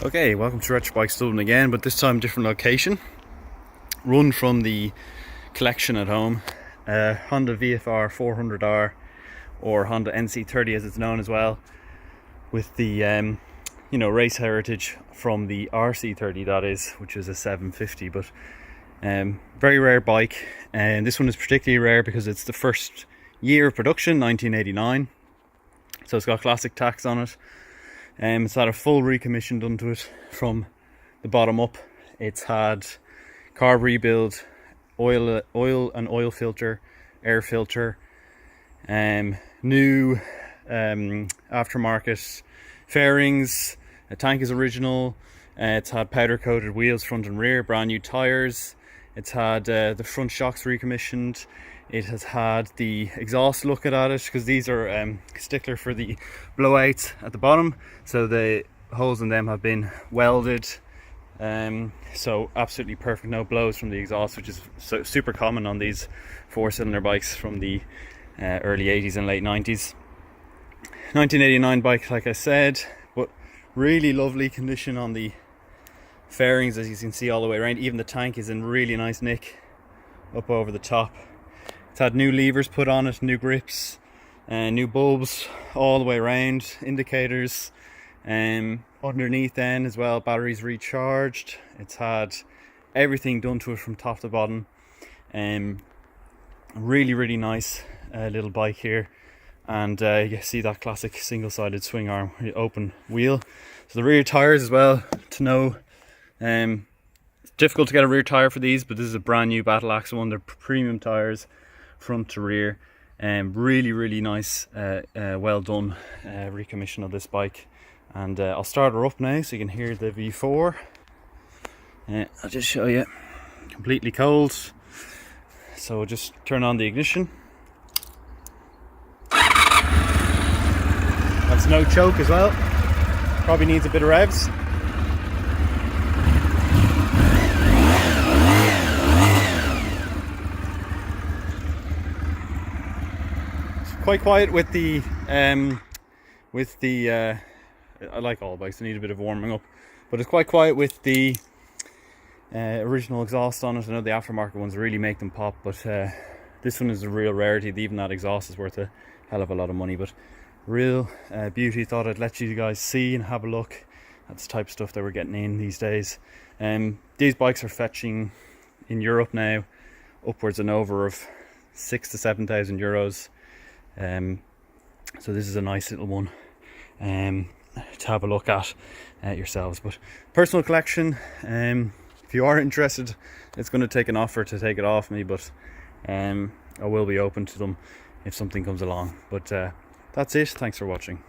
Okay, welcome to Retro Bikes Dublin again, but this time different location. Run from the collection at home. Honda VFR400R or Honda NC30 as it's known as well, with the race heritage from the rc30, that is, which is a 750. But very rare bike, and this one is particularly rare because it's the first year of production, 1989. So it's got classic tax on it. It's had a full recommission done to it from the bottom up. It's had carb rebuild, oil and oil filter, air filter, new aftermarket fairings. The tank is original. It's had powder coated wheels front and rear, brand new tires. It's had the front shocks recommissioned. It has had the exhaust looked at it, because these are stickler for the blowouts at the bottom, so the holes in them have been welded, so absolutely perfect, no blows from the exhaust, which is super common on these 4-cylinder bikes from the early 80s and late 90s. 1989 bike, like I said, but really lovely condition on the fairings, as you can see all the way around. Even the tank is in really nice nick up over the top. It's had new levers put on it, new grips, new bulbs all the way around, indicators, underneath then as well, batteries recharged. It's had everything done to it from top to bottom. Really nice little bike here. And you see that classic single-sided swing arm, open wheel. So the rear tires as well, to know. It's difficult to get a rear tire for these, but this is a brand new Battle Axe one. They're premium tires, front to rear. Really nice, well done recommission of this bike. And I'll start her up now so you can hear the V4. I'll just show you, completely cold. So we'll just turn on the ignition. That's no choke as well. Probably needs a bit of revs. Quite quiet with the I like all bikes, they need a bit of warming up, but it's quite quiet with the original exhaust on it. I know the aftermarket ones really make them pop, but this one is a real rarity. Even that exhaust is worth a hell of a lot of money, but real beauty. Thought I'd let you guys see and have a look at the type of stuff that we're getting in these days. These bikes are fetching in Europe now upwards and over of 6,000 to 7,000 euros. So this is a nice little one to have a look at yourselves. But personal collection, if you are interested, it's going to take an offer to take it off me, but I will be open to them if something comes along. But that's it. Thanks for watching.